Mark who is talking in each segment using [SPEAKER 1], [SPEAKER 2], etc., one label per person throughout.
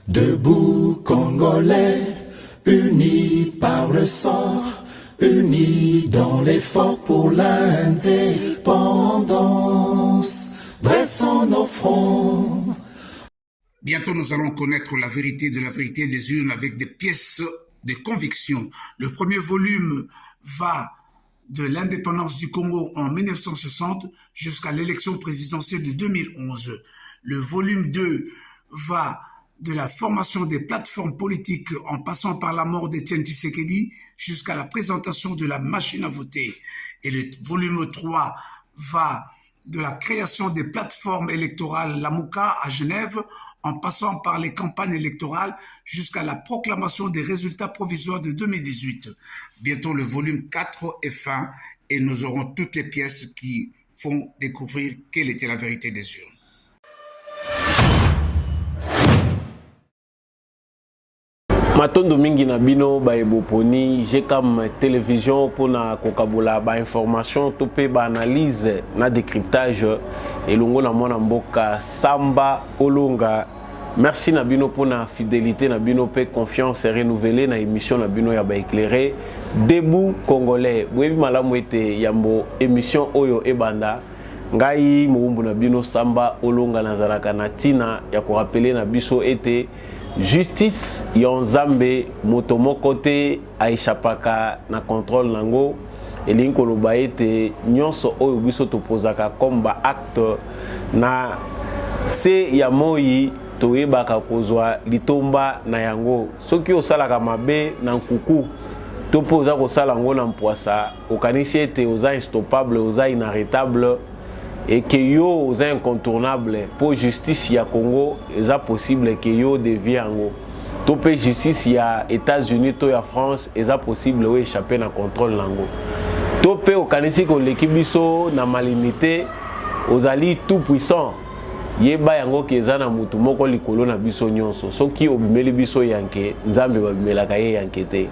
[SPEAKER 1] Debout Congolais, unis par le sang, unis dans l'effort pour l'indépendance, dressons nos fronts.
[SPEAKER 2] Bientôt, nous allons connaître la vérité de la vérité des urnes avec des pièces de conviction. Le premier volume va de l'indépendance du Congo en 1960 jusqu'à l'élection présidentielle de 2011. Le volume 2 va de la formation des plateformes politiques en passant par la mort d'Étienne Tshisekedi jusqu'à la présentation de la machine à voter. Et le volume 3 va de la création des plateformes électorales Lamouka à Genève en passant par les campagnes électorales jusqu'à la proclamation des résultats provisoires de 2018. Bientôt le volume 4 est fin et nous aurons toutes les pièces qui font découvrir quelle était la vérité des urnes.
[SPEAKER 3] Matondo mingi na bino ba eboponi comme télévision pour na kokabula ba information topé ba analyse na décryptage elongo na mona mboka Samba Olonga. Merci na bino pour na fidélité na bino pe confiance renouvelée na émission na bino ya ba éclairé Debout Congolais. Boyebi malamu ete yambo émission oyo ebanda ngai muumbu na bino Samba Olonga nazalaka na tina ya ko rappeler na biso ete justice Yonzambe motomoko te aishapaka na contrôle nango elingi koloba ete nyonso oyo biso topozaka comme ba acte na se ya moi toyebaka kozwa litomba na yango soki osalaka mabe na nkuku topoza kosala ngo na mpwasa okanisi ete oza instoppable oza inarrêtable et que yo oza incontournable pour justice ya Congo eza possible que yo devient ango to pe justice ya États-Unis to ya France eza possible o échapper na contrôle nango to pe okanisi ko l'équipe biso na malinité ozali tout puissant yeba yango ke eza na mutu moko likolo na biso nyonso soki obimeli biso yanke nzambe babimelaka ye yanke te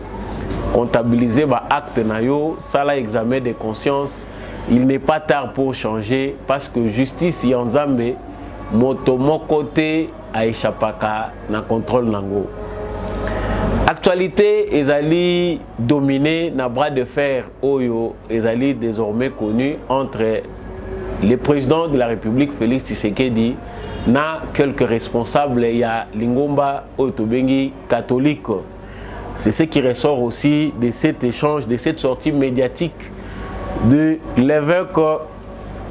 [SPEAKER 3] comptabiliser ba acte na yo sala examen de conscience. Il n'est pas tard pour changer parce que justice Yanzambe motomoko te aishapaka na contrôle nango. Actualité ezali dominée na bras de fer oyo ezali désormais connu entre le président de la République Félix Tshisekedi na quelques responsables ya Lingomba Otobengi catholique. C'est ce qui ressort aussi de cet échange, de cette sortie médiatique de l'évêque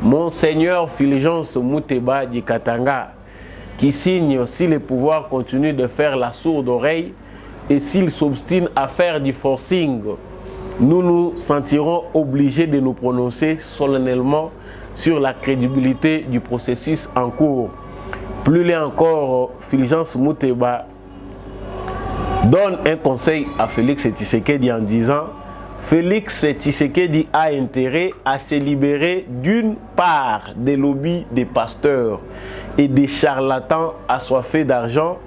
[SPEAKER 3] Monseigneur Fulgence Muteba du Katanga qui signe si le pouvoir continue de faire la sourde oreille et s'il s'obstine à faire du forcing, nous nous sentirons obligés de nous prononcer solennellement sur la crédibilité du processus en cours. Plus loin encore, Fulgence Muteba donne un conseil à Félix Tshisekedi en disant: Félix Tshisekedi a intérêt à se libérer d'une part des lobbies des pasteurs et des charlatans assoiffés d'argent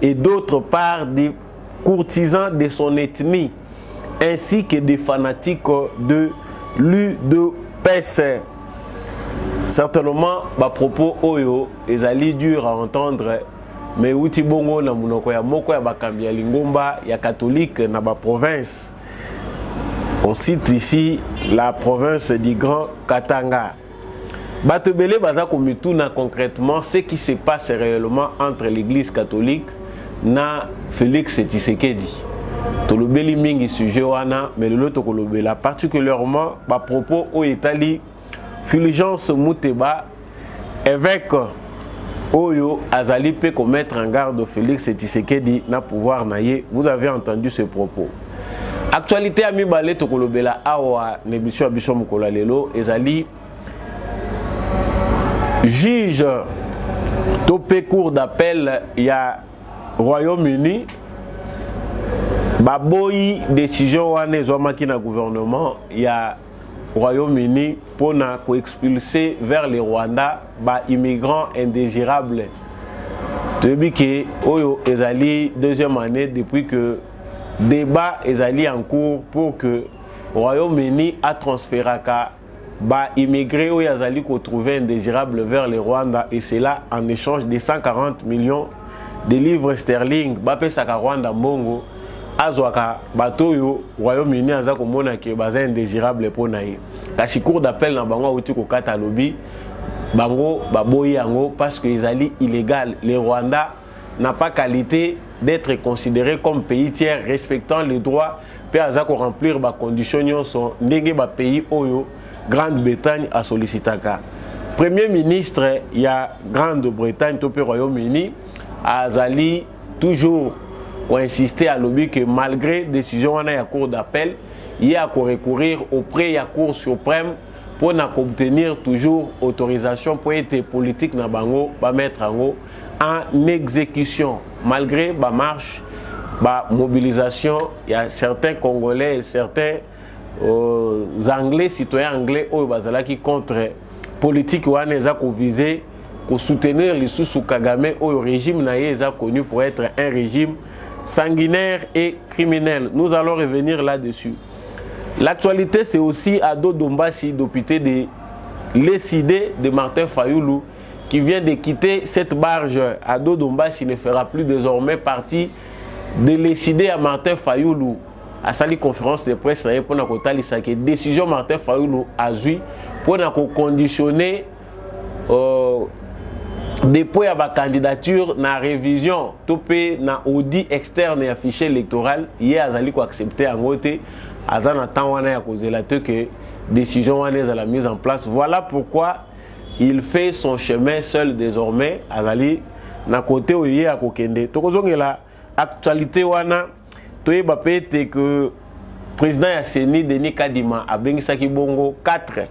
[SPEAKER 3] et d'autre part des courtisans de son ethnie ainsi que des fanatiques de l'UDPS. Certainement, ma propos oyo ezali dur à entendre, mais uti bongo na munoko ya moko ya bakambi ya Lingomba ya catholique na ba province. On cite ici la province du Grand Katanga. Batebele baza komituna concrètement ce qui se passe réellement entre l'église catholique na Félix Tshisekedi. Tolobeli mingi sujet wana mais le tokolobela particulièrement ba propos au Italie Fulgence Muteba évêque Oyo azali pe commettre en garde Félix Tshisekedi na pouvoir naye. Vous avez entendu ce propos. Actualité ami balé tokolobela awa nebisho biso mukolo lelo ezali juge topé cour d'appel ya Royaume-Uni baboyi décision wana ezwamaki na gouvernement ya Royaume-Uni pour na ko expulser vers le Rwanda ba immigrants indésirables. Depuis que oyo ezali deuxième année depuis que débat ezali en cours pour que Royaume-Uni a transféré ba immigrés ou yazali ko trouver indésirables vers le Rwanda et c'est là en échange de 140 millions de livres sterling bapesaka Rwanda mbongo azwaka bato yo Royaume-Uni aza komona ke baza indésirable mpo na ye kasi cour d'appel na bango auti kokata lobi bango baboyi yango parce que ezali illégal. Le Rwanda n'a pas qualité d'être considéré comme pays tiers respectant les droits pe aza ko remplir ba conditions nyonso ndenge ba pays oyo Grande-Bretagne a sollicitaka. Premier ministre ya Grande-Bretagne to pe Royaume-Uni azali toujours pour insister à lobby que malgré décision on a la cour d'appel il y a à recourir auprès de la cour suprême pour obtenir toujours autorisation pour être politique na bango ba mettre en exécution malgré ba marche ba mobilisation. Il y a certains Congolais et certains Anglais citoyens anglais au bazala qui contre politique wana eza ko viser ko soutenir les sous Kagame au régime na eza connu pour être un régime sanguinaire et criminel. Nous allons revenir là-dessus. L'actualité, c'est aussi Ado Dombassi, député de l'ECD de Martin Fayoulou, qui vient de quitter cette barge. Ado Dombassi ne fera plus désormais partie de l'ECD à Martin Fayoulou. À sa conférence de presse, pour la décision Martin Fayoulou a joué pour conditionner dépôt à ma candidature na révision topé na audit externe et fichier électoral hier azali ko accepter en côté azana temps wana ya kozela que décision wana la mise en place. Voilà pourquoi il fait son chemin seul désormais azali na côté oye ya kokende tokozongela actualité wana toyeba pete que président ya Seni Denis Kadima a bengisaki bongo 4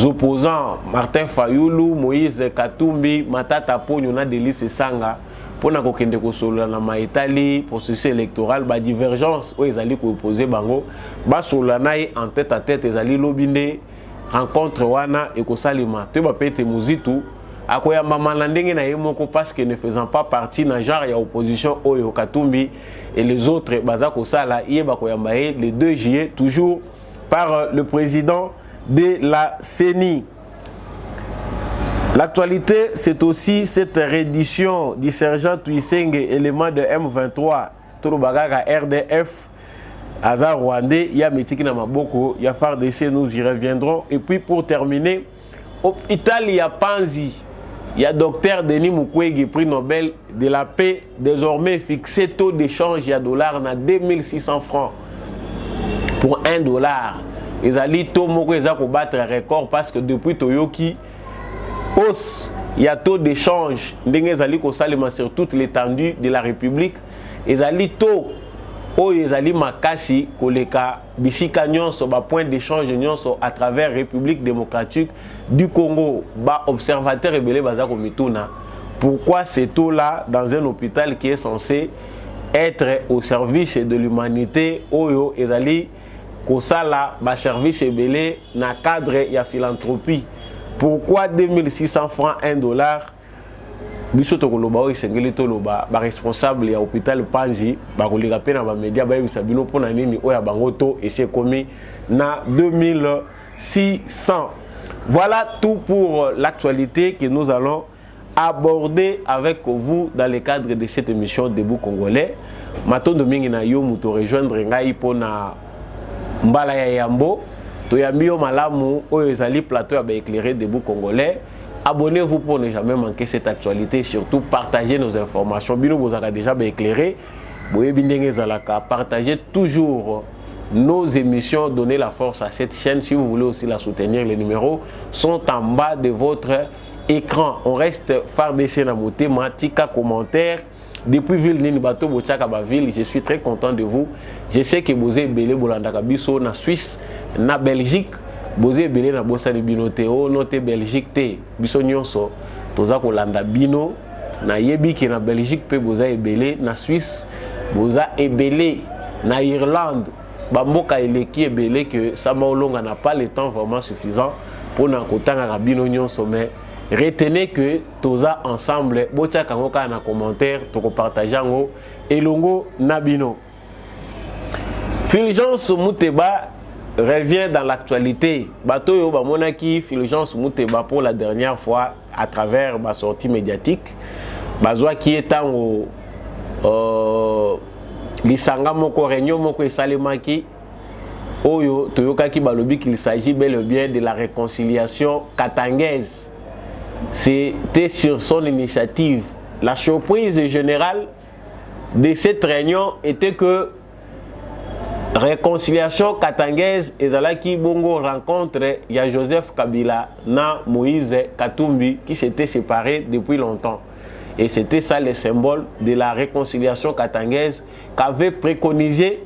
[SPEAKER 3] opposants Martin Fayoulou, Moïse Katumbi, Matata Ponyo na Delice Sanga pour na kokende ko solola na maitali processus électoral ba divergence o ezali ko opposer bango ba solola na en tête à tête ezali lobinde rencontre wana et ko salima te ba pete muzitu akoya mama na ndenge na yemoko parce que ne faisant pas partie na genre ya opposition oyo Katumbi et les autres baza ko sala yeba ko yamba le 2 juillet toujours par le président de la CENI. L'actualité, c'est aussi cette reddition du sergent Tuisenge, élément de M23, Touroubaga RDF, Azar Rwandais, il y a Metiki Namaboko, il y a FARDC, nous y reviendrons. Et puis pour terminer, hôpital, il y a Panzi, il y a docteur Denis Mukwege, prix Nobel de la paix, désormais fixé taux d'échange, il y a dollar, à 2600 francs pour $1. Les alliés Tomoko ils ont battre un record parce que depuis Toyoki, il y a taux d'échange. Les alliés sur toute l'étendue de la République. Les alliés taux, les alliés Makasi, Koleka, Bisika Nyonso, point d'échange Nyonso à travers la République démocratique du Congo. Observateur rebelle Bazako Mituna. Pourquoi ces taux-là dans un hôpital qui est censé être au service de l'humanité, Oyo, les alliés Kosala, ba service ebele na cadre ya philanthropie. Pourquoi 2600 francs $1? Bisoto koloba o isengeli toloba ba responsable ya hôpital Panzi ba kolika pe na ba média ba yebisa bino pona nini oya bango to et c'est commis na 2600. Voilà tout pour l'actualité que nous allons aborder avec vous dans le cadre de cette émission Debout Congolais. Matondo mingi na yo muto rejoindre ngai pona Mbala ya Yambo, Toyambio Malamu, Oyezali Plateau à éclairé Debout Congolais. Abonnez-vous pour ne jamais manquer cette actualité, surtout partagez nos informations. Bino vous avez déjà éclairé. Partagez toujours nos émissions, donnez la force à cette chaîne. Si vous voulez aussi la soutenir, les numéros sont en bas de votre écran. On reste FARDC Namoté, Matika, commentaire. Depuis ville Nini Bato Bochaka Baville, je suis très content de vous. Je sais que vous êtes belé Bolandaka Biso na Suisse, na Belgique, vous êtes belé na Bossa de Bino Théo, noté Belgique T, Biso Nyonso, Toza Kolanda Bino, na Yebi qui na Belgique, pe vous êtes belé na Suisse, vous êtes belé na Irlande, Bamboka Eleki est belé que Samaolonga n'a pas le temps vraiment suffisant pour na Kotanga Bino Nyonso, mais retenez que toza ensemble, botia kangoka na commentaire, toko partager ngo elongo nabino. Fulgence Mouteba revient dans l'actualité. Bato yo ba monaki Fulgence Mouteba pour la dernière fois à travers ma sortie médiatique. bazwa qui est en lisanga moko réunion moko esalemaki oyo toyokaki balobi qu'il s'agit bel et bien de la réconciliation katangaise. C'était sur son initiative. La surprise générale de cette réunion était que réconciliation katangaise ezalaki bongo rencontre ya Joseph Kabila na Moïse Katumbi qui s'étaient séparés depuis longtemps. Et c'était ça le symbole de la réconciliation katangaise qu'avait préconisé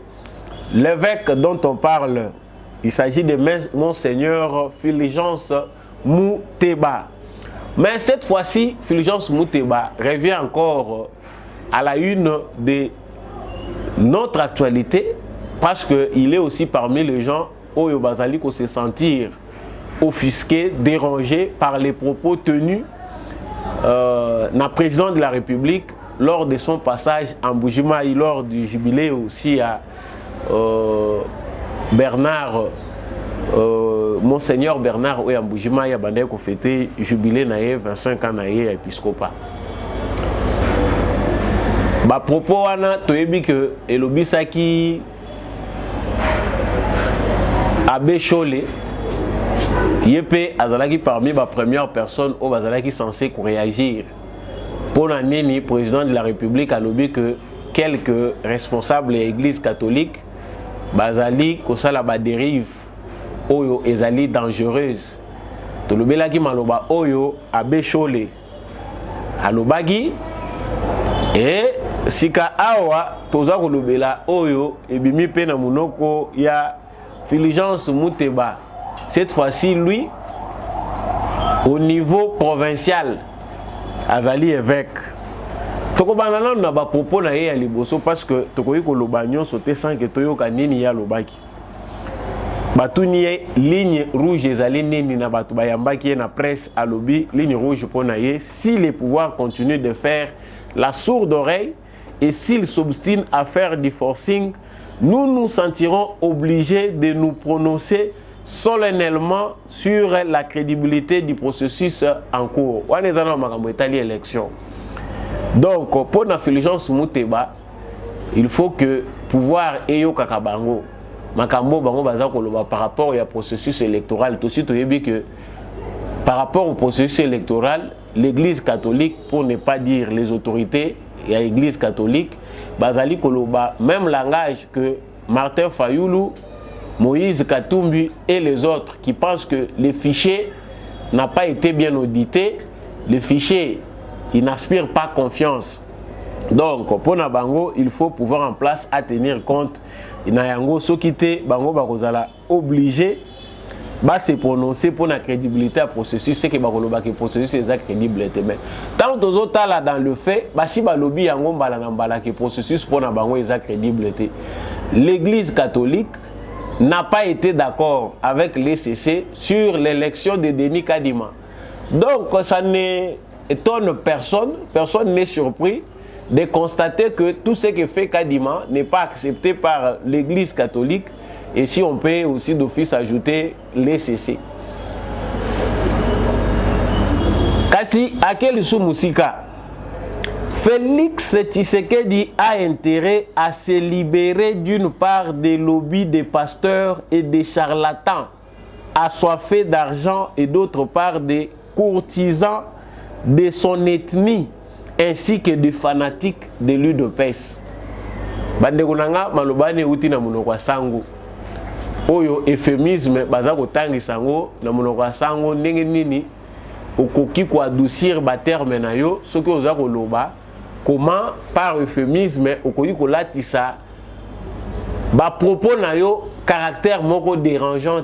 [SPEAKER 3] l'évêque dont on parle. Il s'agit de Monseigneur Fulgence Mouteba. Mais cette fois-ci, Fulgence Mouteba revient encore à la une de notre actualité parce qu'il est aussi parmi les gens où il faut se sentir offusqué, dérangé par les propos tenus na président de la République lors de son passage en Mbujimayi, lors du jubilé aussi à Bernard, Monseigneur Bernard Oyambujimayi a bandé ko fêté jubilé naé 25 ans naé à épiscopat. Ba propos wana toyebi que elobisaki Abbé Cholé Yepé azalaki parmi les premières personnes où bazalaki censé réagir. Pour l'année, président de la République a lobby que quelques responsables de l'Église catholique bazali kosala ba dérive oyo ezali dangereuse. To lobelaki maloba oyo Abbé Cholé alobaki et sika awa toza kolobela oyo ebimi pe na munoko ya Fulgence Mouteba. Cette fois-ci, lui, au niveau provincial, azali évêque. Toko banana na ba propos na ye liboso parce que toko yiko lobanyo sauté sans que toyo kanini ya lobaki. Batuni ligne rouge ezali nini na batu bayambaki na presse à lobby ligne rouge pour na ye si les pouvoirs continuent de faire la sourde oreille et s'ils s'obstinent à faire du forcing, nous nous sentirons obligés de nous prononcer solennellement sur la crédibilité du processus en cours. On est dans l'élection. Donc, pour la Fulgence Mouteba, il faut que pouvoir eyo kakabango makambo bango baza koloba par rapport au processus électoral. Tout de suite, que par rapport au processus électoral, l'Église catholique, pour ne pas dire les autorités, et l'Église catholique, bazali koloba même langage que Martin Fayoulou, Moïse Katumbi et les autres qui pensent que le fichier n'a pas été bien audité, le fichier, il n'inspire pas confiance. Donc, pour Nabango, il faut pouvoir en place à tenir compte. Inayango, ceux qui étaient Bango Barozala obligés de se prononcer pour la crédibilité du processus, c'est que le processus est crédible. Mais tant que autres là dans le fait, si le lobby yango balana que processus pour Nabango est crédible. L'Église catholique n'a pas été d'accord avec l'ECC sur l'élection de Denis Kadima. Donc, ça n'étonne personne, personne n'est surpris de constater que tout ce que fait Kadima n'est pas accepté par l'Église catholique et si on peut aussi d'office ajouter l'ECC. Kasi Akel Soumousika, Félix Tshisekedi a intérêt à se libérer d'une part des lobbies des pasteurs et des charlatans assoiffés d'argent et d'autre part des courtisans de son ethnie ainsi que des fanatiques de l'UDPS. Bandekunanga malobane uti na munoko sango. Oyo euphémisme baza kotangisa ngo na munoko sango ndenge nini okoki ko adoucir ba terme na yo soki oza koloba comment par euphémisme okoki ko latisa ba propos na yo caractère moko dérangeant.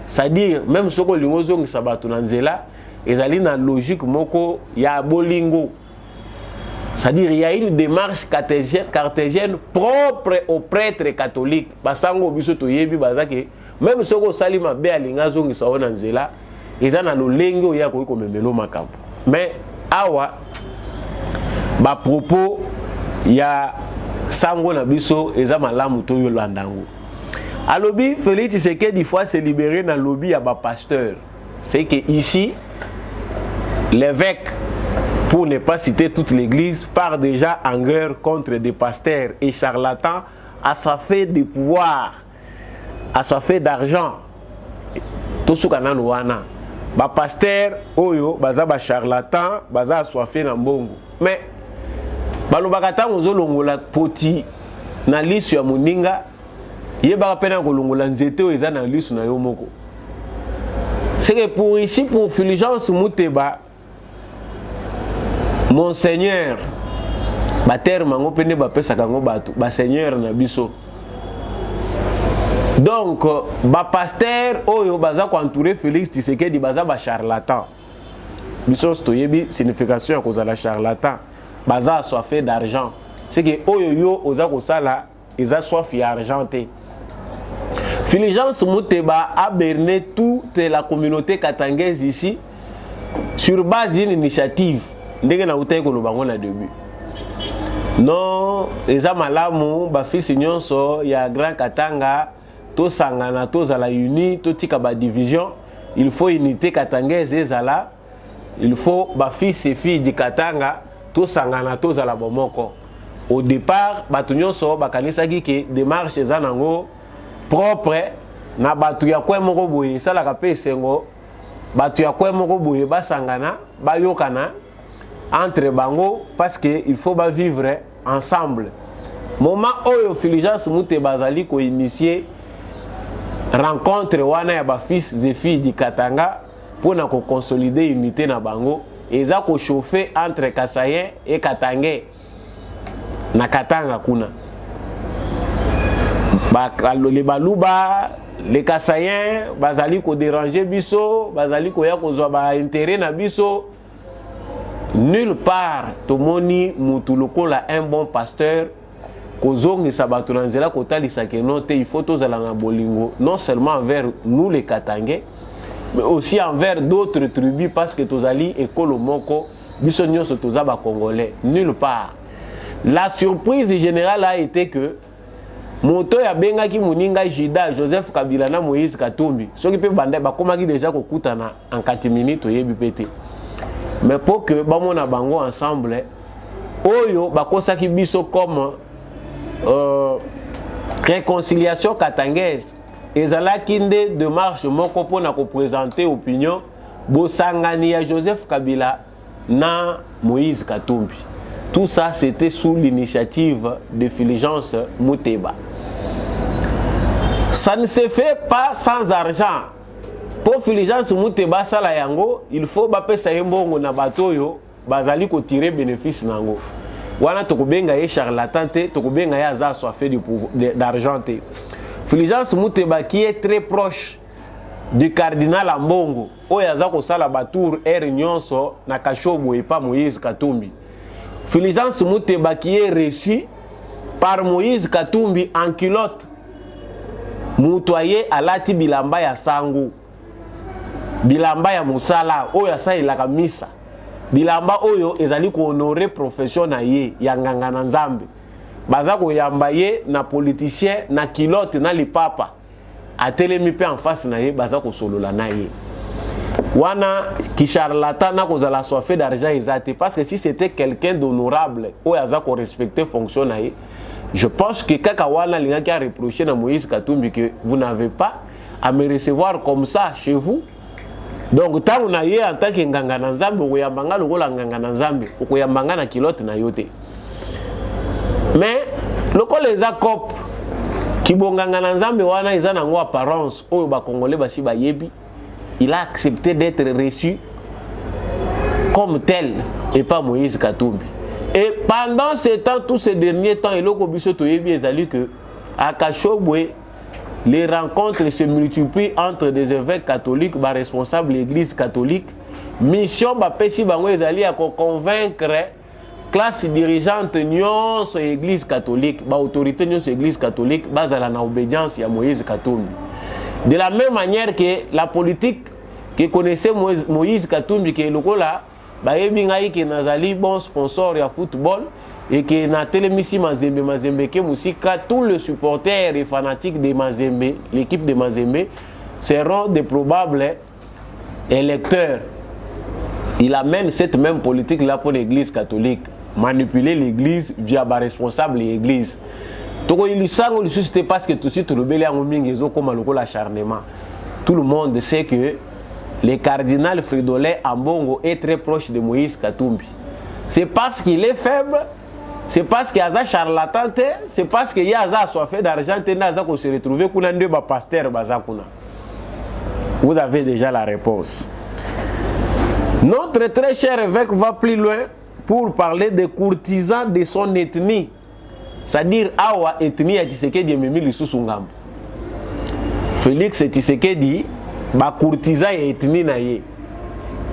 [SPEAKER 3] C'est-à-dire même soko lingozo ngisa batu na nzela ezali na logique moko ya bolingo. C'est-à-dire il y a une démarche cartésienne propre aux prêtres catholiques. Basango biso toyebi bazake même soko salima be alinga zongi saona nzela ezana lo lengo ya ko komemelo makambo. Mais awa ba propos ya sango na biso eza malamu to yolandango. Alobi Félix Tshisekedi fois se libérer dans lobby ya ba pasteur. C'est que ici l'évêque pour ne pas citer toute l'église, part déjà en guerre contre des pasteurs et charlatans assoiffés de pouvoir, assoiffés d'argent. Tout ce qu'on a nous wana. Ba pasteur oyo baza ba charlatan baza assoiffé na mbongo. Mais balobaka tango zolongola poti na lisu ya moninga yebaka pena kolongola nzete oyo eza na lisu na yo moko. C'est que pour ici, pour Fulgence Mouteba, mon Seigneur, bater mango pene bape sakango batu, ba Seigneur na biso. Donc, ba pasteur oyo baza ko entourer Félix Tshisekedi baza ba charlatan. Biso stoyebi signification ya kozala charlatan. Baza assoiffé d'argent. C'est que oyo yo oza ko sala eza soif ya argenté. Fulgence Mouteba a berné toute la communauté katangaise ici sur base d'une initiative. Ndenge na utaye ko lobango na début. Non, eza malamu ba fils nyonso ya Grand Katanga to sangana to zala uni to tika ba division, il faut unité katangaise ezala. Il faut ba fils et filles di Katanga to sangana to zala bomoko. Au départ, batu nyonso bakanisaki ke démarche eza nango propre na batu ya kwe moko boye sala ka pesengo batu ya kwe moko boye basangana bayokana entre bango parce que il faut ba vivre ensemble. Moment oyo Fulgence Mouteba bazali ko initier rencontre wana ya ba fils et filles di Katanga pour na ko consolider unité na bango eza ko chauffer entre Kasayen et Katangais na Katanga kuna. Les baluba, les Kasayen, bazali ko déranger biso, bazali ko ya ko zwa ba intérêt na biso. Nulle part tomoni mutu lokola un bon pasteur kozongi sabatu na nzela ko talisa ke note il faut tozala na bolingo non seulement envers nous les Katangais mais aussi envers d'autres tribus parce que tozali ekolo moko biso nyonso toza ba Congolais. Nulle part. La surprise générale a été que moto ya bengaki moninga Jida Joseph Kabila na Moïse Katumbi soki pe banda bakomaki déjà kokutana en 4 minutes oyebi pété. Mais pour que bamona bango ensemble oyo bakosaki biso comme réconciliation katangaise ezalaki nde démarche moko pona ko présenter opinion bosangani ya Joseph Kabila na Moïse Katumbi. Tout ça c'était sous l'initiative de Fulgence Mouteba. Ça ne se fait pas sans argent. Pour Fulgence Mouteba sala yango, il faut bapesa yembongo na batoyo bazali ko tirer bénéfice nango. Wana tokobenga ye charlatan te, tokobenga ye aza assoiffé d'argent te. Fulgence Mouteba qui est très proche du cardinal Ambongo, oyo aza ko sala batour nyonso na Kashobo et pas Moïse Katumbi. Fulgence Mouteba qui est reçu par Moïse Katumbi en culotte. Mutoye alati bilamba ya sango. Bilamba ya musala oyo asalelaka misa. Bilamba oyo ezali ko honorer profession na ye ya nganga na Nzambe. Baza ko yamba ye na politicien na culotte na lipapa. Atelemi pe en face na ye baza ko solola na ye. Wana ki charlatan na kozala assoiffé d'argent ezate parce que si c'était quelqu'un d'honorable ou aza ko respecter fonction na ye, je pense que kaka wana linga ki a reproché na Moïse Katumbi que vous n'avez pas à me recevoir comme ça chez vous. Donc tant na ye en tant que nganga na Nzambe okoyambanga lokola nganga na Nzambe okoyambanga na kilote na yote. Mais lokola eza cop ki bonganga na Nzambe wana eza nango apparence oyo ba Congolais basi ba yebi. Il a accepté d'être reçu comme tel et pas Moïse Katumbi. Et pendant ce temps, tous ces derniers temps, il a dit que à Kashobwe, les rencontres se multiplient entre des évêques catholiques, des responsables de l'église catholique. Mission Bapesi Bango ezali à convaincre classe dirigeante nyons l'église catholique, autorité nyons l'église catholique, basée à l'obédience à Moïse Katumbi. De la même manière que la politique que connaissait Moïse Katumbi, qui est le là, qui est bon sponsor de football et qui est télémisi Mazembe, qui est tous les supporters et fanatiques de Mazembe, l'équipe de Mazembe, seront des probables électeurs il amène cette même politique là pour l'église catholique, manipuler l'église via les responsables de l'église. Donc il c'était parce que tout de suite rebelle en mingi comme l'acharnement. Tout le monde sait que le cardinal Fridolin Ambongo est très proche de Moïse Katumbi. C'est parce qu'il est faible, c'est parce qu'il y a un charlatan, c'est parce qu'il y a un soifé d'argent, qu'on se retrouve qu'on a deux pasteurs. Vous avez déjà la réponse. Notre très cher évêque va plus loin pour parler des courtisans de son ethnie. C'est-à-dire, Awa ethnie à Tshisekedi Mimi Lissousungam. Félix Tshisekedi, ba courtisan et ethnie naïe.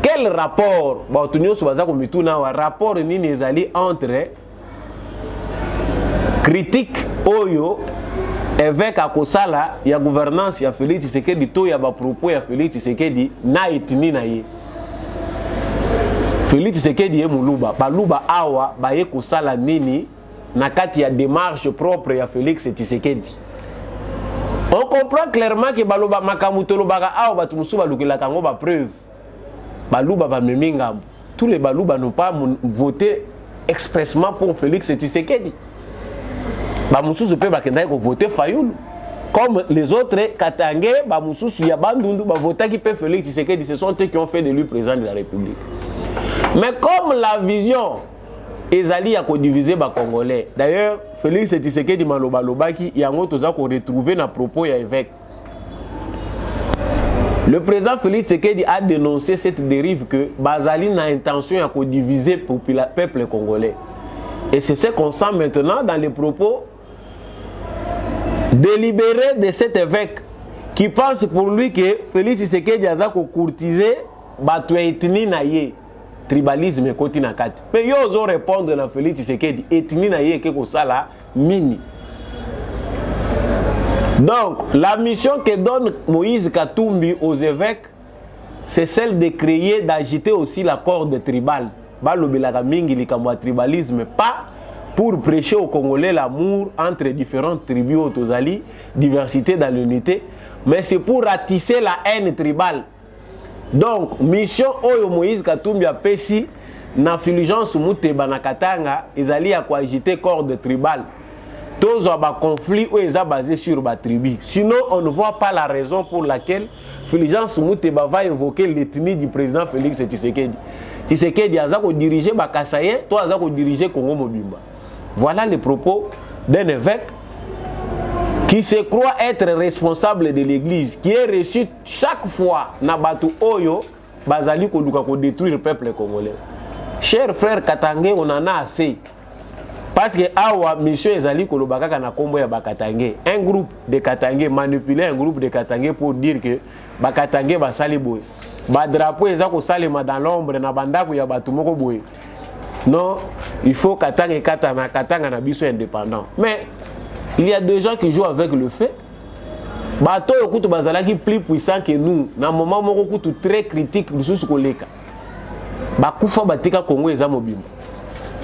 [SPEAKER 3] Quel rapport, rapport nini ezali entre critique oyo évêque akosala ya gouvernance ya Félix Tshisekedi to ya ba propos ya Félix Tshisekedi na ethnie naïe. Félix Tshisekedi est Muluba. Baluba awa baye kosala nini na kati ya démarche propre ya Félix Tshisekedi. On comprend clairement que baluba makamutolo baka awa batumusu balukela kango ba preuve. Baluba ba meminga. Tous les baluba n'ont pas voté expressement pour Félix Tshisekedi. Bamususu pe bakenda ko voter Fayoulou. Comme les autres Katangé, bamususu ya bandundu ba voter qui peut Félix Tshisekedi, ce sont eux qui ont fait de lui président de la République. Mais comme la vision ezali ya diviser ba Congolais. D'ailleurs, Félix Tshisekedi maloba lobaki yango toza ko retrouver na propos ya évêque. Le président Félix Tshisekedi a dénoncé cette dérive que Bazali n'a intention à diviser le peuple congolais. Et c'est ce qu'on sent maintenant dans les propos délibérés de cet évêque qui pense pour lui que Félix Tshisekedi a courtisé batu ethnie naie. Tribalisme koti na kati. Mais yo ozo répondre na Félix Tshisekedi ethnie na ye ke ko sala mini. Donc la mission que donne Moïse Katumbi aux évêques, c'est celle de créer, d'agiter aussi la corde tribale. Balobelaka mingi likambo tribalisme, pas pour prêcher aux Congolais l'amour entre différentes tribus au Tozali, diversité dans l'unité, mais c'est pour ratisser la haine tribale. Donc, mission Oyo Moïse Katumbi a pesi na Fulgence Muteba na Katanga, ils allaient à agiter corde tribale. Tous ont un conflit où ils sont basés sur la tribu. Sinon, on ne voit pas la raison pour laquelle Fulgence Muteba va évoquer l'ethnie du président Félix Tshisekedi. Tshisekedi a dirigé Bakasaye, toi a dirigé Congo Mobimba. Voilà les propos d'un évêque qui se croit être responsable de l'église, qui est reçu chaque fois na batu oyo bazali koduka ko détruire le peuple congolais. Chers frères Katangé, on en a assez. Parce que awa mission ezali kolobaka na kombo ya Bakatangé. Un groupe de Katangé manipuler un groupe de Katangé pour dire que Bakatangé basali boy. Ba drapeau ezako salema dans l'ombre na bandako ya batu moko boy. Non, il faut Katangé Katanga na biso indépendant. Mais il y a des gens qui jouent avec le fait. Bato yokutu bazalaki plus puissant que nous. Na moment moko kutu très critique lususu koleka. Bakufa batika Congo eza mobimba.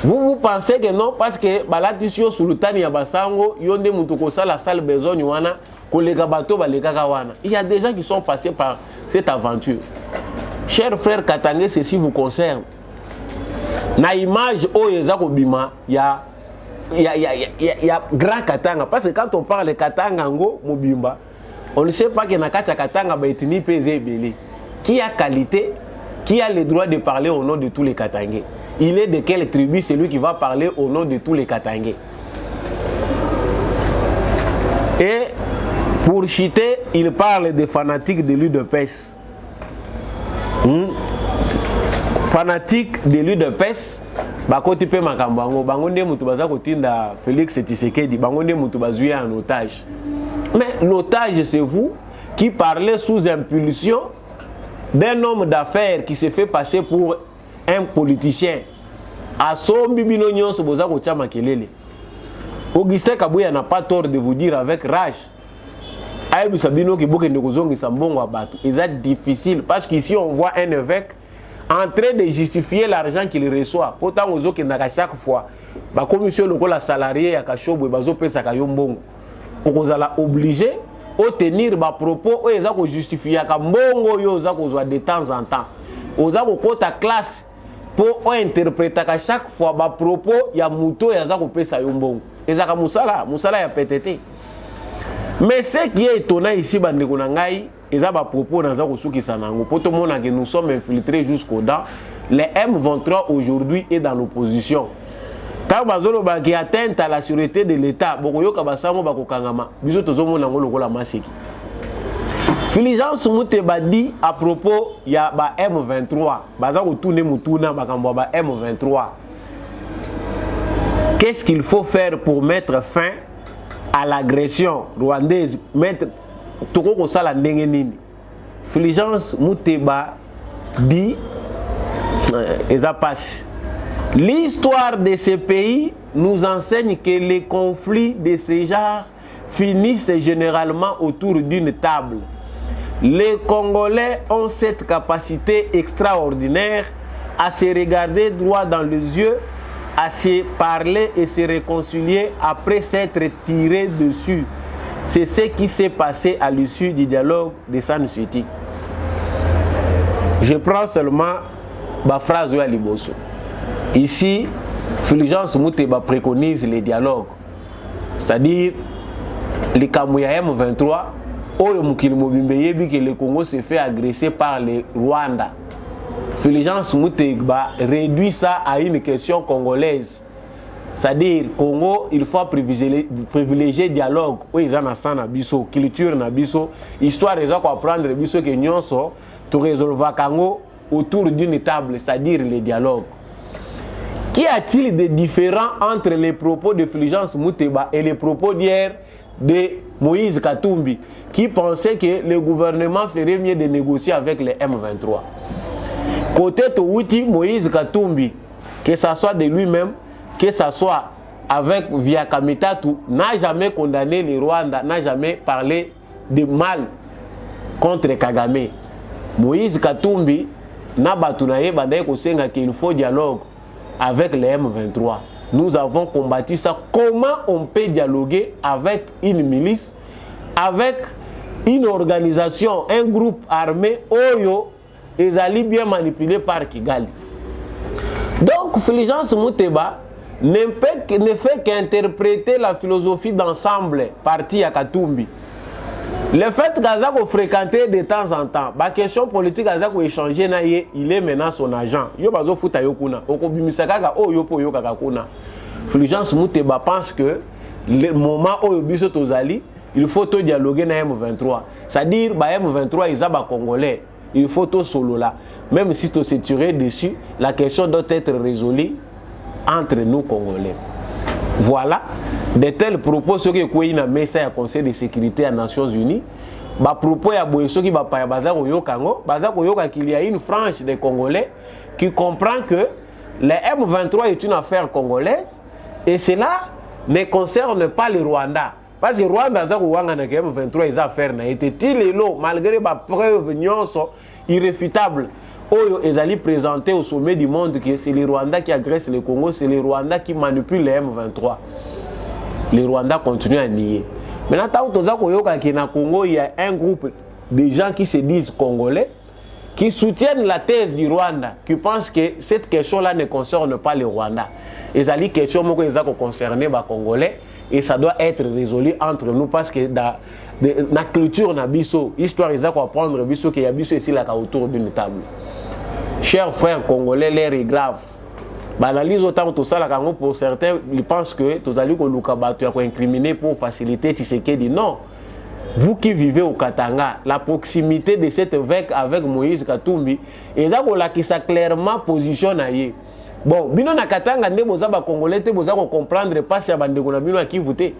[SPEAKER 3] Vous pensez que non parce que balatisio sultani ya basango yonde mutu ko sala sale besoin wana koleka bato baleka wana. Il y a des gens qui sont passés par cette aventure. Chers frères Katangé, ceci vous concerne. Na image oyo ezako bima ya grand Katanga, parce que quand on parle de Katanga ngo mobimba, on ne sait pas que na kati Katanga ba etni pesé belé. Qui a qualité, qui a le droit de parler au nom de tous les Katangais? Il est de quelle tribu celui qui va parler au nom de tous les Katangais? Et pour chiter, il parle des fanatiques de l'UDPS. Fanatiques de l'UDPS. Bakoti pe makambango bango nde mutu baza kotinda Félix Tshisekedi bango nde mutu bazuya en otage. Mais l'otage c'est vous qui parlez sous impulsion d'un homme d'affaires qui se fait passer pour un politicien. Asombi bino nyonso boza ko tia makelele. Augustin Kabouya n'a pas tort de vous dire avec rage. Aïbou Sabino ki boke ndekozongi sambongo abatu. C'est difficile parce qu'ici on voit un évêque en train de justifier l'argent qu'il reçoit. Pourtant, aux autres, chaque fois, la commission de salarié à Kachobo, bazo pesa kayombongo. On est obligé de tenir des propos où ils ont justifié que mbongo yo za ko de temps en temps. oza kokota classe pour interpréter à chaque fois ba propos ya muto ya za kopesa yo mbongo ezaka musala ya PTT. Mais ce qui est étonnant ici bandeko na ngai eza ba propos na za kosukisa nango poto mona que nous sommes infiltrés jusqu'au dents. Les M23 aujourd'hui est dans l'opposition. Quand bazolo ba qui atteinte à la sûreté de l'État, bokoyoka basango bakokangama biso tozomona ngo lokola maseki. Fulgence Muteba dit à propos ya ba M23 baza kotourner mutuna bakambo ba M23. Qu'est-ce qu'il faut faire pour mettre fin à l'agression rwandaise, mettre toko sala ndenge nini? Fulgence Muteba dit eza passe. L'histoire de ces pays nous enseigne que les conflits de ce genre finissent généralement autour d'une table. Les Congolais ont cette capacité extraordinaire à se regarder droit dans les yeux, à se parler et se réconcilier après s'être tirés dessus. C'est ce qui s'est passé à l'issue du dialogue de Sun City. Je prends seulement ma phrase à Liboso. Ici, Fulgence Muteba préconise les dialogues. C'est-à-dire, les Kamouya M23, Oyo Mukili Mobimbe yebi que le Congo s'est fait agresser par les Rwanda. Fulgence Muteba réduit ça à une question congolaise. C'est-à-dire, Congo, il faut privilégier dialogue. Oui, ils ont ça na biso, culture na biso, histoire ils ont quoi prendre biso que nyonso, to résolver Congo autour d'une table, c'est-à-dire les dialogues. Qu'y a-t-il de différent entre les propos de Fulgence Muteba et les propos d'hier de Moïse Katumbi, qui pensait que le gouvernement ferait mieux de négocier avec les M23? Côté Touti, Moïse Katumbi, que ce soit de lui-même, que ce soit avec Via Kamitatu, n'a jamais condamné les Rwandais, n'a jamais parlé de mal contre Kagame. Moïse Katumbi n'a batunaye badaye kosenga qu'il faut dialogue avec les M23. Nous avons combattu ça. Comment on peut dialoguer avec une milice, avec une organisation, un groupe armé, Oyo, et Ali bien manipulé par Kigali? Donc, Fulgence Muteba ne fait qu'interpréter la philosophie d'ensemble partie à Katumbi. Le fait qu'Azako fréquentait de temps en temps, la question politique Azako échanger na ye, il est maintenant son agent. Yo bazo futa yokuna, okobimisaka o yopo yokaka kuna. Fulgence Muteba pense que le moment où biso tozali, il faut to dialoguer na M23. C'est-à-dire ba M23 ils ba congolais, il faut to solo là. Même si to se tirer dessus, la question doit être résolue entre nous Congolais. Voilà, de tels propos ce que quoi na messa ya Conseil de sécurité des Nations Unies, ba propos ya boyeso qui ba pa baza ko yokango, baza ko yoka qu'il y a une frange des Congolais qui comprend que le M23 est une affaire congolaise et cela ne concerne pas le Rwanda. Parce que le Rwanda za ko wanga na M23 ils affaire na été tilelo malgré ba preuve nyonso irréfutable. Oyo ezali présenté au sommet du monde que c'est les Rwandais qui agressent le Congo, c'est les Rwandais qui manipulent les M23. Les Rwandais continuent à nier. Maintenant, tant que dans Congo, il y a un groupe de gens qui se disent congolais, qui soutiennent la thèse du Rwanda, qui pensent que cette question-là ne concerne pas les Rwandais. Ezali question qui concerne les Congolais et ça doit être résolu entre nous parce que dans la culture, na biso, histoire, ils ont apprendre biso qu'il y a biso ici là autour d'une table. Chers frères congolais, l'air est grave. L'analyse autant tout ça, pour certains, ils pensent que tous allez incriminé pour faciliter Tshisekedi. Non. Vous qui vivez au Katanga, la proximité de cet évêque avec Moïse Katumbi, et ça qui ça clairement positionné. Bon, bino na Katanga ne boza ba congolais te boza ko comprendre pas si abandeko na bino qui voter.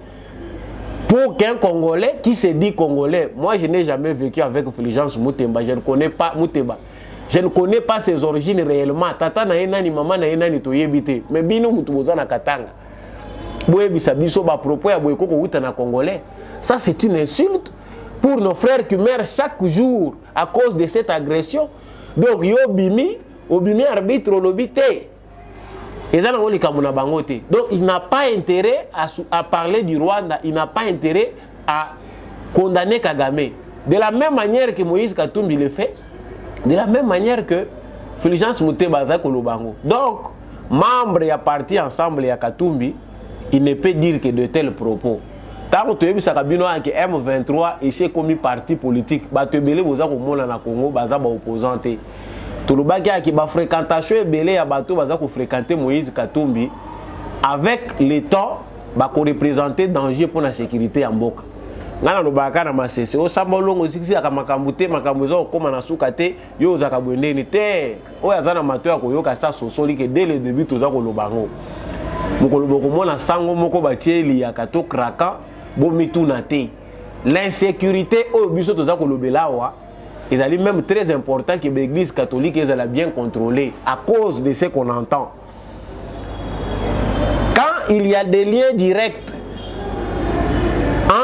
[SPEAKER 3] Pour qu'un Congolais qui se dit Congolais, moi je n'ai jamais vécu avec Fulgence Muteba, je ne connais pas Muteba. Je ne connais pas ses origines réellement. Tata na ena ni maman na ena ni toyebite. Mais bino mutu boza na Katanga. Boyebi sabiso ba propos ya boyeko ko uta na Congolais. Ça c'est une insulte pour nos frères qui meurent chaque jour à cause de cette agression. Donc yo bimi, obimi arbitre lobité. Donc il n'a pas intérêt à parler du Rwanda, il n'a pas intérêt à condamner Kagame. De la même manière que Moïse Katumbi le fait, de la même manière que Fulgence Muteba za kolobango. Donc membre ya parti ensemble ya Katumbi, il ne peut dire que de tels propos. Tant que tu as kabino que M23 ici comme parti politique, ba te belé boza ko mona na Congo baza ba opposante. Tout le bagage qui ba fréquentation et belé ya bato baza ko fréquenter Moïse Katumbi avec le temps ba ko représenter danger pour la sécurité en Mboka. Ngana no baka na masese o sambolongo sikisi akamakambute makambuzo koma na sukate yo za kabwendeni te o yazana mato ya koyoka sa sosoli ke dès le début toza ko lobango. Mokolobo ko mona sango moko batieli ya kato kraka bo mituna te. L'insécurité au biso toza ko lobelawa ezali même très important que l'église catholique ezala bien contrôlée à cause de ce qu'on entend. Quand il y a des liens directs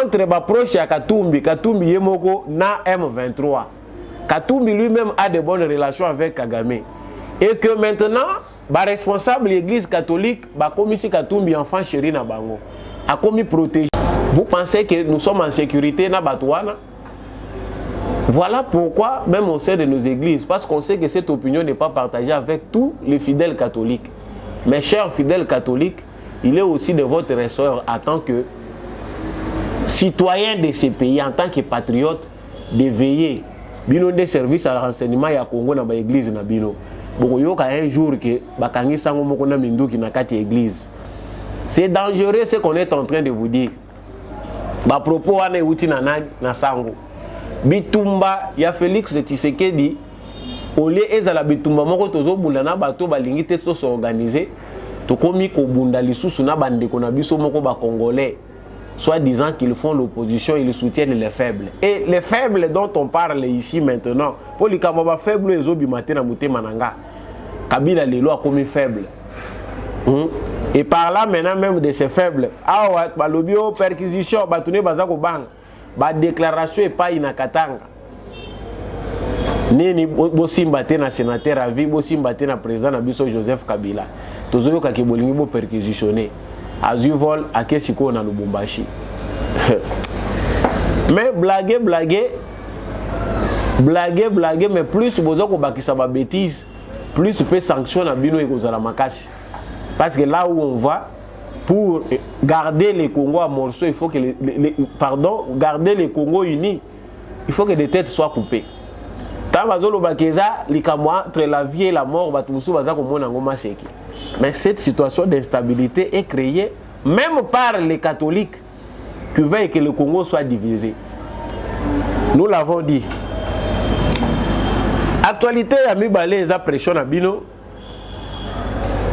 [SPEAKER 3] entre Baproche et Katumbi, Katumbi Yemoko na M23. Katumbi lui-même a de bonnes relations avec Kagame. Et que maintenant, ba responsable de l'église catholique, ba commis Katumbi enfant chéri na bango, a commis protéger. Vous pensez que nous sommes en sécurité na Batouana? Voilà pourquoi, même au sein de nos églises, parce qu'on sait que cette opinion n'est pas partagée avec tous les fidèles catholiques. Mes chers fidèles catholiques, il est aussi de votre ressort en tant que citoyens de ces pays, en tant que patriotes, de veiller. Bino des services à renseignement ya Congo na ba église na bino. Boko yoka un jour que bakangi sango moko na minduki na kati église. C'est dangereux ce qu'on est en train de vous dire. Ba propos wana uti na nani na sango. Bitumba ya Félix Tshisekedi ole ezala bitumba moko tozo bunda na bato balingi te so s'organiser. To komi ko bunda lisusu na bandeko na biso moko ba congolais. Soit disant qu'ils font l'opposition, ils soutiennent les faibles. Et les faibles dont on parle ici maintenant, pour les Kamaba faibles, ils ont bimaté na mouté mananga. Kabila les lois comme faibles. Et par là maintenant même de ces faibles, ah ouais, lobio perquisition, batouné bazako bang, ba déclaration et pas inakatanga. Nini bosimbaté na sénateur à vie, bosimbaté na président na biso Joseph Kabila. Tozoyo kakibolingi bo perquisitionner. Azuvol à Keshiko na Lubumbashi. Mais blaguer, mais plus vous avez bakisa ba bêtise, plus peut sanctionner à bino et kozala makasi. Parce que là où on va, pour garder les Congos à morceaux, il faut que garder les Congos unis, il faut que des têtes soient coupées. Tant bazolo bakeza likamwa entre la vie et la mort, batumusu bazako mona ngoma seki. Mais cette situation d'instabilité est créée même par les catholiques qui veulent que le Congo soit divisé. Nous l'avons dit. Actualité ya mibale eza pression na bino.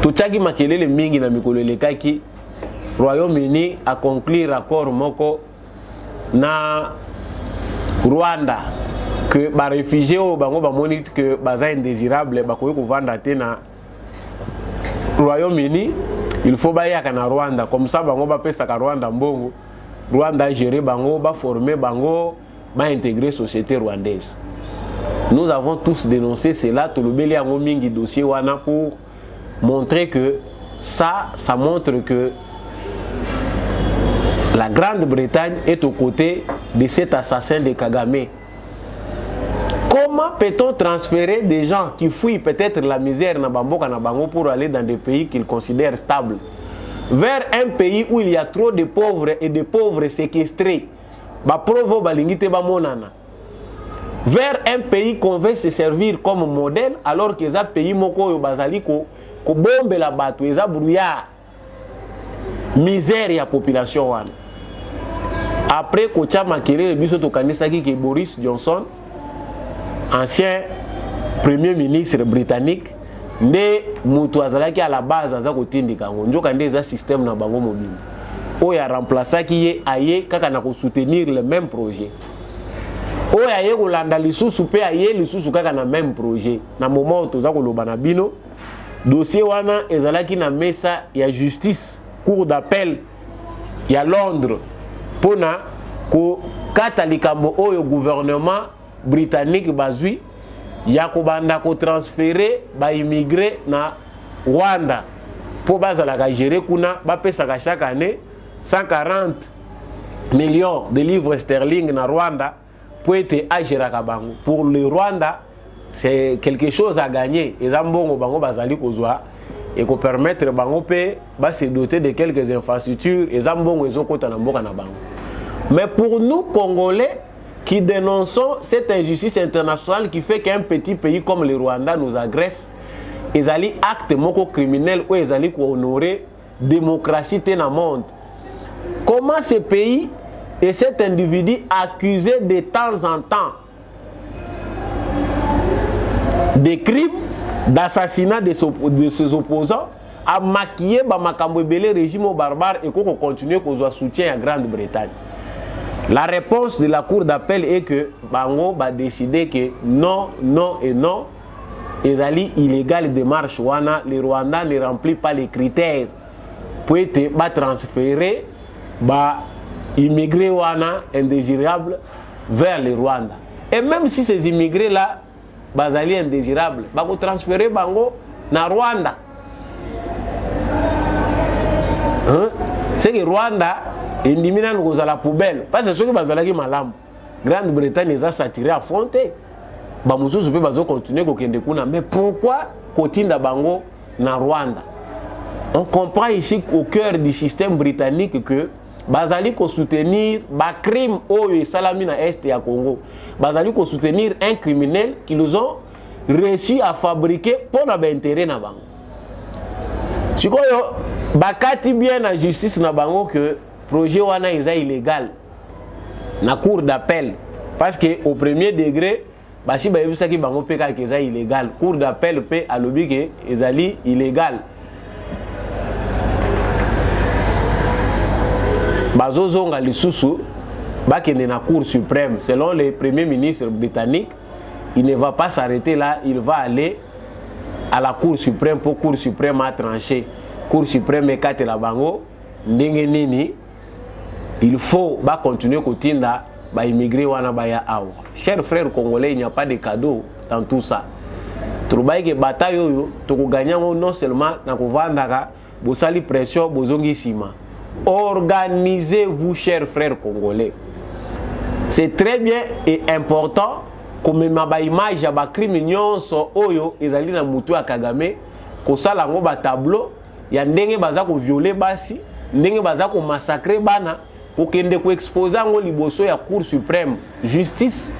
[SPEAKER 3] Tochaki makelele mingi na mikolo lekaki. Royaume-Uni a conclu accord moko na Rwanda que ba réfugiés au bango ba monite que baza indésirable ba koyo kovanda te na Royaume-Uni, il faut bailler na Rwanda comme ça bango ba pesa ka Rwanda mbongo. Rwanda gérer bango, ba former bango, ba intégrer société rwandaise. Nous avons tous dénoncé cela tout le beli yango mingi dossier wana pour montrer que ça montre que la Grande-Bretagne est aux côtés de cet assassin de Kagame. Comment peut-on transférer des gens qui fuient peut-être la misère na bamboka na bango pour aller dans des pays qu'ils considèrent stables vers un pays où il y a trop de pauvres et de pauvres séquestrés, ba provo balingite ba monana, vers un pays qu'on veut se servir comme modèle alors que ça pays moko yo bazali ko bombe la bato eza brouillard misère ya population wana. Après kocha makere biso to kanisa ki Boris Johnson, ancien premier ministre britannique, ne mutu azalaki à la base aza kotindika ngo njoka nde za système na bango mobile oyo a remplacer ki ye aye kaka na ko soutenir le même projet oyo aye kolanda lisusu pe aye lisusu kaka na même projet na moment toza koloba na bino dossier wana ezalaki na mesa ya justice cour d'appel ya Londres pona ko kata likambo oyo gouvernement britannique bazui ya kobanda ko transférer ba immigré na Rwanda pour bazala gérer kuna ba pesa chaque année 140 millions de livres sterling na Rwanda pour être agera kabango. Pour le Rwanda c'est quelque chose à gagner. Et Zambongo bango bazali kozwa et ko permettre bango pe ba se doter de quelques infrastructures et Zambongo ils ont kota na mboka na bango. Mais pour nous Congolais qui dénonçons cette injustice internationale qui fait qu'un petit pays comme le Rwanda nous agresse, ils allaient acte moko criminel ou ils allaient honorer démocratie dans le monde. Comment ce pays et cet individu accusé de temps en temps des crimes, d'assassinat de ses opposants, a maquillé le régime barbare et qu'on continue qu'on soutien à Grande-Bretagne. La réponse de la cour d'appel est que Bango va décider que non, non et non. Ils allaient illégal démarche wana, le Rwanda ne remplit pas les critères pour être transféré, immigrés wana indésirables vers le Rwanda. Et même si ces immigrés là, bazali indésirables, bako transférer bango na Rwanda. Hein? C'est que Rwanda indimina nous à la poubelle parce que ceux qui bazalaki malam. Grande-Bretagne les a saturés à fronter. Bamususu pe bazo continuer kokende kuna, mais pourquoi kotinda bango na Rwanda? On comprend ici au cœur du système britannique que bazali ko soutenir ba crime oyo salami na est ya Congo. Bazali ko soutenir un criminel qui nous ont réussi à fabriquer pour na intérêt na bango. Sikoyo bakati bien la justice na bango que projet wana est illégal na cour d'appel parce que au premier degré basi ba yebisa ki bango peka ke za illégal, cour d'appel pe alobi ke ezali illégal. Bazozonga lisusu bakende na cour suprême. Selon le premier ministre britannique, il ne va pas s'arrêter là, il va aller à la cour suprême pour cour suprême à trancher. Cour suprême ekate la bango ndenge nini il faut continuer kotinda ba immigré wana baya awa. Chers frères congolais, il n'y a pas de cadeau dans tout ça. Troubaye que bataille yo to ko gagner non seulement na ko vandaka bo sali pression bozongi sima. Organisez-vous, chers frères congolais. C'est très bien et important comme ma image ya ba criminels so oyo ezali na mutu ya Kagame ko sala ngo ba tableau ya ndenge baza ko violer basi, ndenge baza ko massacrer bana, ko kende ko exposer ngo liboso ya Cour suprême justice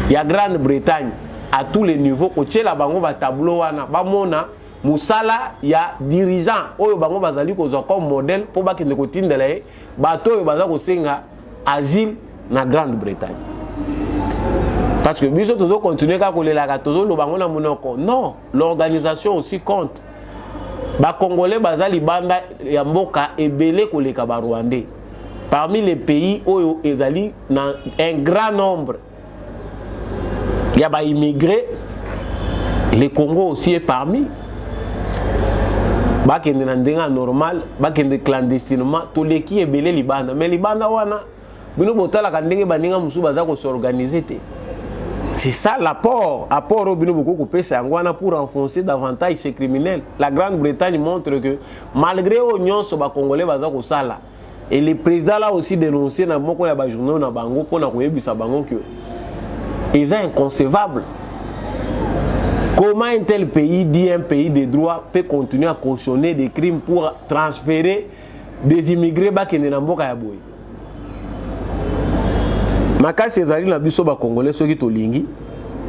[SPEAKER 3] ya Grande-Bretagne à tous les niveaux ko tshela bango ba tableau wana ba mona musala ya dirigeant oyo bango bazali ko zo comme modèle pour ba kende ko tindela e bato oyo baza ko senga asile na Grande-Bretagne. Parce que biso tozo continuer ka kolela tozo lo bango na monoko. Non, l'organisation aussi compte. Ba Congolais bazali banda ya mboka ebele koleka ba Rwandais. Parmi les pays oyo ezali na un grand nombre il y a ba immigrés, le Congo aussi est parmi. Ba kende na ndenga normal, ba kende clandestinement, to leki ebele libanda, mais libanda wana bino botala ka ndenge baninga musu baza ko s'organiser te. C'est ça l'apport au bino beaucoup coupé c'est angwana pour enfoncer davantage ces criminels. La Grande-Bretagne montre que malgré l'union sur ba Congolais baza ko sala et le président là aussi dénoncé na moko ya ba journaux na bango pona ko yebisa bango que ils sont inconcevables. Comment un tel pays dit un pays de droit peut continuer à cautionner des crimes pour transférer des immigrés bakende na mboka ya boy? Makasi ezali na biso ba Congolais soki tolingi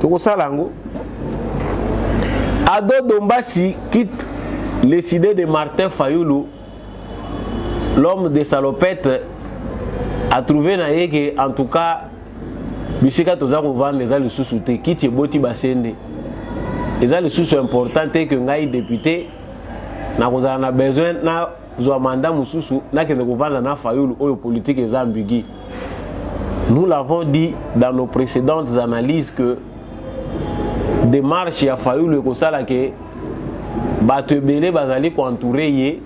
[SPEAKER 3] toko salango. Ado Dombasi quitte les idées de Martin Fayulu, l'homme de salopette a trouvé na yeke en tout cas bisika toza ko vendre les lisusu te quitte boti basende. Les lisusu important que ngai député na kozala na besoin na zo mandat mususu na kende ko vendre na Fayulu oyo politique ezambigi. Nous l'avons dit dans nos précédentes analyses que des marches a fallu le kosala que bato ebele bazali ko entourer ye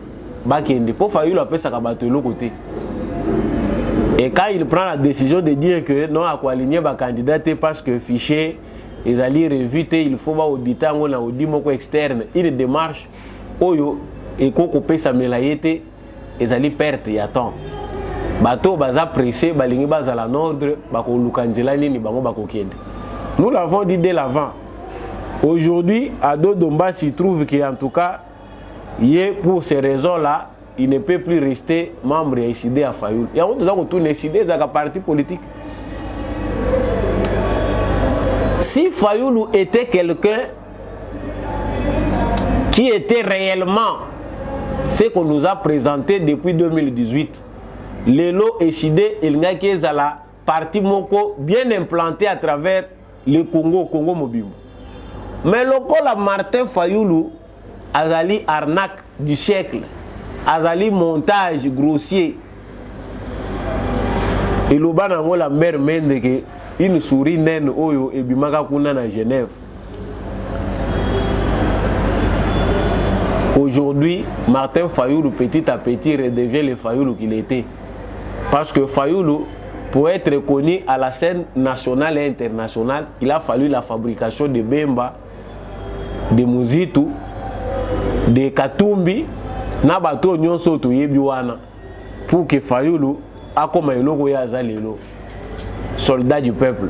[SPEAKER 3] bakende pour fallu la pesa ka bato l'autre côté. Et quand il prend la décision de dire que non à quoi aligner ba candidat parce que fichier les alliés revité il faut ba auditer ngo na audit moko externe une démarche oyo et ko pesa melayete ezali perte ya temps. Bato baza pressé balingi bazala n'ordre bako lukanzela nini bango bako kende. Nous l'avons dit dès l'avant Aujourd'hui, Ado Dombassi trouve qu'en tout cas, pour ces raisons-là, il ne peut plus rester membre et décider à Fayoulou. Il y a tout décidé dans un parti politique. Si Fayoulou était quelqu'un qui était réellement ce qu'on nous a présenté depuis 2018, Lelo décidé, il n'y a qu'à la partie Moko bien implanté à travers le Congo mobile. Mais le cas Martin Fayoulou, Azali arnaque du siècle, Azali montage grossier. Et le ban en la mère mende que une souris naine oyo et bimaka kuna na Genève. Aujourd'hui, Martin Fayoulou petit à petit redevient le Fayoulou qu'il était. Parce que Fayoulou, pour être reconnu à la scène nationale et internationale, il a fallu la fabrication de Bemba, de Muzitu, de Katumbi, na bato nyonso to yebiwana pour que Fayoulou a comme un logo yazalelo, soldat du peuple.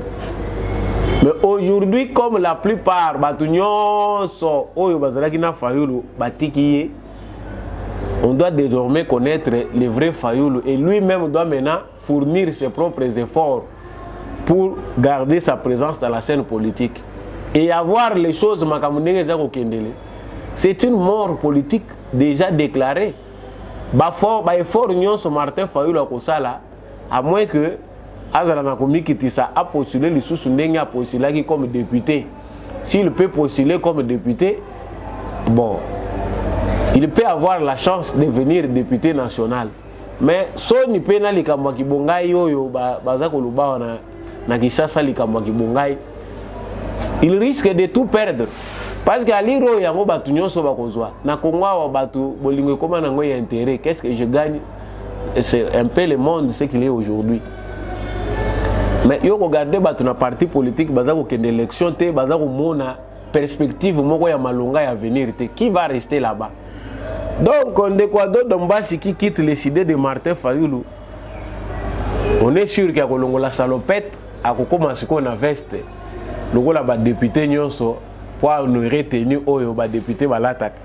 [SPEAKER 3] Mais aujourd'hui, comme la plupart bato nyonso oyo bazalaki na Fayoulou batikiye, on doit désormais connaître le vrai Fayoulou et lui-même doit maintenant fournir ses propres efforts pour garder sa présence dans la scène politique. Et avoir les choses, c'est une mort politique déjà déclarée. Effort Martin Fayoulou à moins que Azala Kitissa a postulé le sous-Ndenge a postulé comme député. S'il peut postuler comme député, bon, il peut avoir la chance de devenir député national. Mais son ipena likambo kibongai yoyo bazako luba na Kinshasa likambo kibongai, il risque de tout perdre parce que aliro yango batu nyonso bakozwa na Kongo batu bolingo koma nango ya intérêt. Qu'est-ce que je gagne? C'est un peu le monde ce qu'il est aujourd'hui. Mais yo regarder batu na parti politique bazako kende élection te bazako mona perspective moko ya malonga ya venir te, qui va rester là-bas? Donc, on est quoi d'autre Dombassi qui quitte les idées de Martin Fayoulou. On est sûr qu'il y a la salopette à commencer qu'on a veste. Le gars là député nyonso pour nous retenir oyo ba député ba l'attaque.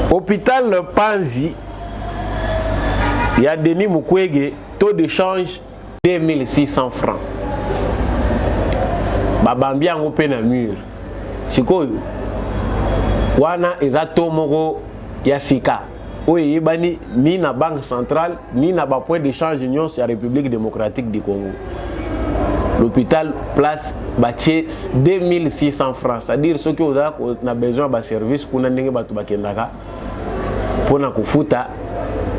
[SPEAKER 3] Hôpital Panzi, il y a Denis Mukwege, taux de change 2600 francs. Babambia ngo pe na mur. Sikoyo wana ezato moko ya sika oyo yebani ni na banque centrale ni na ba point d'échange union sur la République démocratique du Congo. L'hôpital place bâti 2600 francs, c'est-à-dire ceux qui ont besoin de service kuna ndenge batu bakendaka pona kufuta,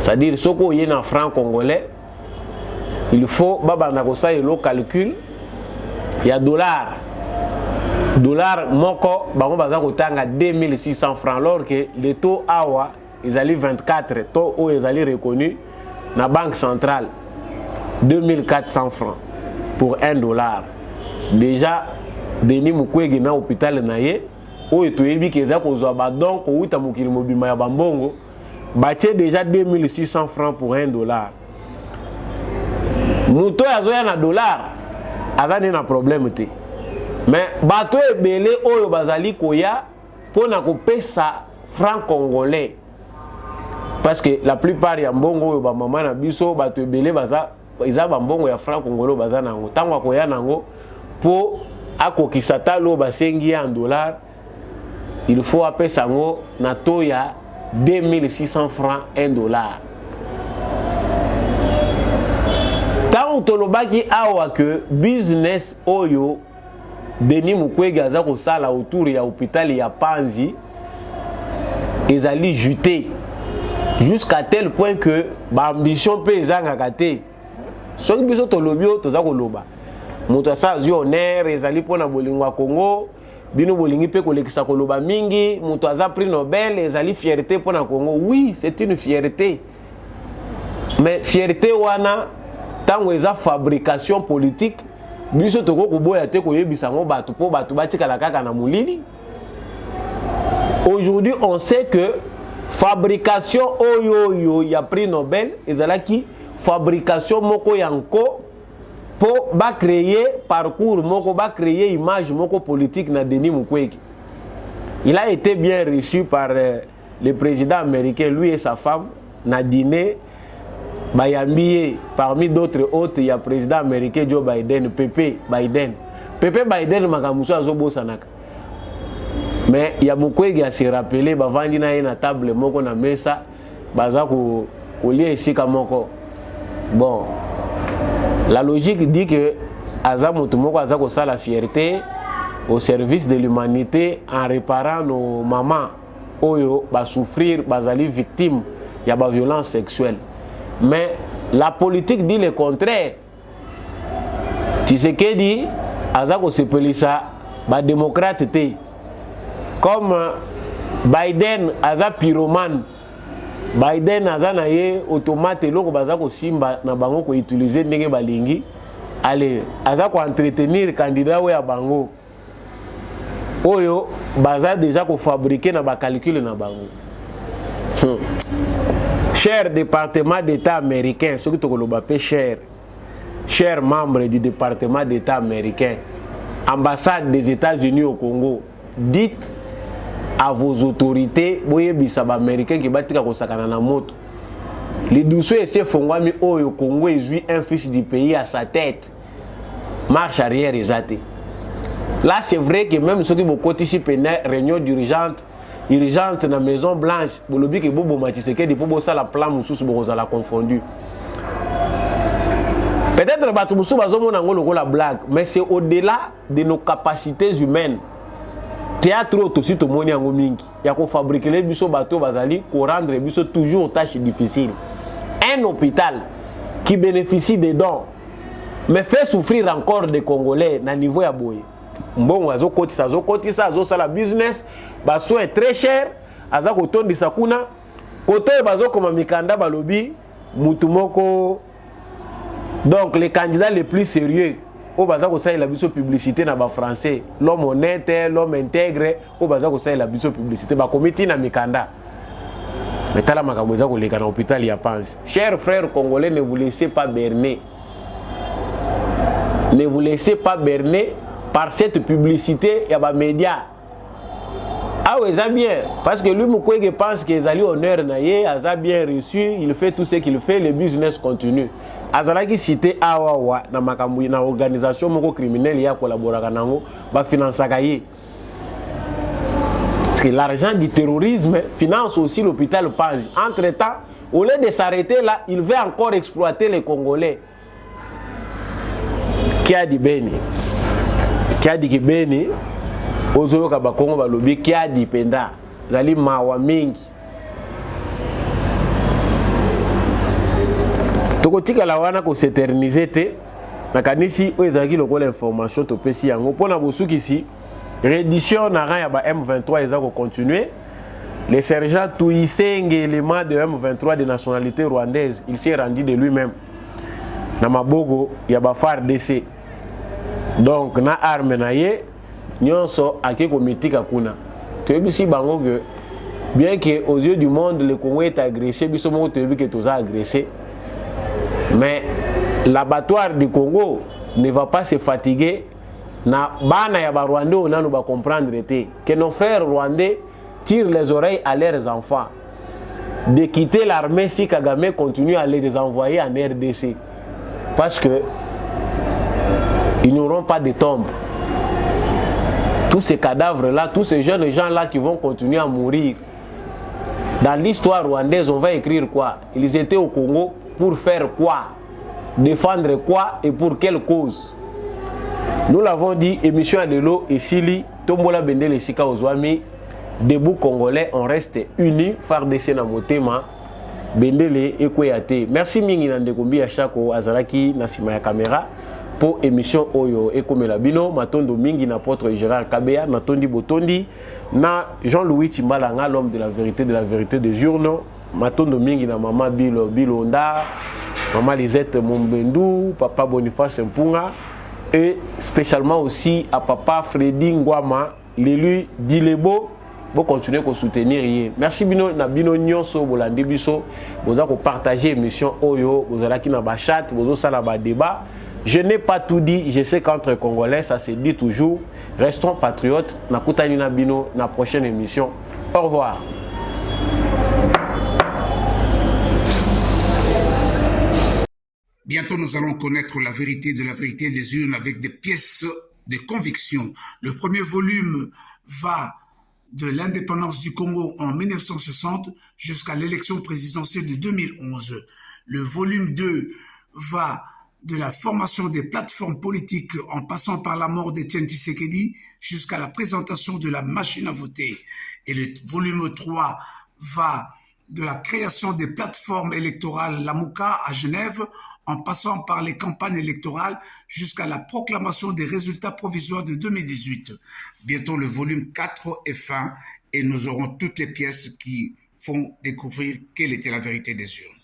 [SPEAKER 3] c'est-à-dire ceux qui ont un franc congolais, il faut baba na kosa le calcul il y a dollar moko bango baza kotanga 2600 francs alors que le taux awa ils allaient 24 taux où ils allaient reconnu na banque centrale 2400 francs pour $1. Déjà Denis Mukwege na hôpital na ye oyo toyebi ke za kozwa ba donc outa mokili mobima ya bambongo batie déjà 2600 francs pour $1. Muto azoya na dollar azane na problème te. Mais bato ebele oyo bazali koya pona kopesa franc congolais parce que la plupart ya mbongo oyo ba mama na biso bato ebele baza iza ba mbongo ya franc congolais baza nango tango koya nango po akokisa talo basengi en $, il faut apesa ngo na to ya 2600 francs $1. Tant tolobaki awa que business oyo Denis Mukwege aza kosala autour ya hôpital ya Panzi ezali juté jusqu'à tel point que ba ambition pe ezanga te soki biso tolobio toza koloba moto asa zio honneur ezali pona bolingo ya Congo bino bolingi pe kolekisa koloba mingi moto aza prix Nobel ezali fierté pona Congo. Oui, c'est une fierté, mais fierté wana tango eza fabrication politique biso toko koboya te koyebisa ngo batu po batu batikala kaka na mulili. Aujourd'hui on sait que fabrication oyo ya prix Nobel ezalaki fabrication moko yanko pour créer parcours moko, créer image moko politique na Denis Mukwege. Il a été bien reçu par le président américain, lui et sa femme, na dîner. Bayambiye, parmi d'autres hôtes, il y a le président américain Joe Biden, Pepe Biden. Pepe Biden, makamuso azobo sanaka. Mais il y a beaucoup qui a se rappelé, bavandi na une table moko na mesa, baza ko lié ici kamoko. Bon, la logique dit que aza mutu moko aza ko sala fierté au service de l'humanité en réparant nos mamans oyo ba souffrir, bazali victimes, il y a ba violence sexuelle. Mais la politique dit le contraire. Tu sais que dit, Azako se pelisa, ba démocrate te. Comme Biden, Aza pyromane. Biden, Aza na ye automate loko bazako simba na bango ko utiliser ndenge balingi. Allez, Azako entretenir candidat we ya bango. Oyo, baza déjà ko fabriquer na ba calcul na bango. Cher département d'État américain, ce que tu as cher membre du département d'État américain, ambassade des États-Unis au Congo, dites à vos autorités, boye bisaba américain qui batika ko sakana na moto. Les douceux essaient fongwami au Congo et jouit un fils du pays à sa tête. Marche arrière exaté. Là c'est vrai que même ceux qui vont participer à une réunion d'urgence dans la Maison Blanche, bolobi ke bobo matiseke di pobo ça la plan mususu boza la confondu. Peut-être batu musu bazomona ngolo la blague, mais c'est au-delà de nos capacités humaines. Théâtre aussi to moni yango mingi. Ya ko fabriquer les biso bateau bazali ko rendre biso toujours tâche difficile. Un hôpital qui bénéficie des dons mais fait souffrir encore des Congolais na niveau ya boye. Bon azo kotisa azo sala business ba soin très cher aza ko tondisa kuna kote bazo koma mikanda balobi mutumoko. Donc les candidats les plus sérieux au baza ko sala biso publicité na ba français, l'homme honnête, l'homme intègre au baza ko sala biso publicité ba comité na mikanda. Mais tala makambo za ko leka na hôpital ya Panzi. Chers frères congolais, ne vous laissez pas berner. Ne vous laissez pas berner par cette publicité, il y a des médias. Ah oui, ça bien. Parce que lui, Mukwege pense qu'ils allaient honneur, il a bien reçu, il fait tout ce qu'il fait, le business continue. Azalaki cité Awawa, dans ma organisation criminelle, il y a collaboré avec nous, il finance. Parce que l'argent du terrorisme finance aussi l'hôpital Panzi. Entre-temps, au lieu de s'arrêter là, il veut encore exploiter les Congolais. Qui a dit Beni? Qui a dit que Beni, Ozoyo Kabakongo Balobi, qui a dit Penda, Zali Mawa Mingi. Tokotika la wana ko s'éterniser te, nakanisi oezaki lokola information to pesi yango pona bosuki ici, réédition na ran ya ba M23 ezako continuer. Le sergent Touisseng, élément de M23 de nationalité rwandaise, il s'est rendu de lui-même. Na mabogo ya ba FARDC. Donc na arme na ye nyonso akeko mitika kuna toyebisi bango que bien que aux yeux du monde le Congo est agressé biso moko toyebi que toza agressé, mais l'abattoir du Congo ne va pas se fatiguer na bana ya ba Rwandais onano ba comprendre que nos frères rwandais tirent les oreilles à leurs enfants de quitter l'armée si Kagame continue à les envoyer en RDC parce que ils n'auront pas de tombe. Tous ces cadavres-là, tous ces jeunes gens-là qui vont continuer à mourir. Dans l'histoire rwandaise, on va écrire quoi? Ils étaient au Congo pour faire quoi? Défendre quoi et pour quelle cause? Nous l'avons dit, émission de l'eau et Sili, Tombola Bendele et Sika Ozwami, debout congolais, on reste unis, FARDC na motema, Bendele et Kweyate. Merci Mingi Nandekombi Achako Azaraki Nasima ya caméra. Pour émission Oyo Ekomela Bino, Matondo Mingi na Potre Gérard Kabea, Natondi Botondi, na Jean-Louis Timbalanga, l'homme de la vérité des journaux, Matondo Mingi na Maman Bilonda, Maman Lisette Mombendu, Papa Boniface Mpunga, et spécialement aussi à Papa Freddy Ngwama, l'élu d'Ilebo, pour continuer à soutenir. Merci Bino, na Bino Nyonso, Bolandi Biso, vous avez partagé l'émission Oyo, vous avez qui na ba chat, vous avez ça la ba débat. Je n'ai pas tout dit, je sais qu'entre Congolais, ça se dit toujours. Restons patriotes. Nakutani Nabino, na prochaine émission. Au revoir.
[SPEAKER 2] Bientôt, nous allons connaître la vérité de la vérité des urnes avec des pièces de conviction. Le premier volume va de l'indépendance du Congo en 1960 jusqu'à l'élection présidentielle de 2011. Le volume 2 va de la formation des plateformes politiques en passant par la mort d'Etienne Tshisekedi jusqu'à la présentation de la machine à voter. Et le volume 3 va de la création des plateformes électorales Lamouka à Genève en passant par les campagnes électorales jusqu'à la proclamation des résultats provisoires de 2018. Bientôt, le volume 4 est fin et nous aurons toutes les pièces qui font découvrir quelle était la vérité des urnes.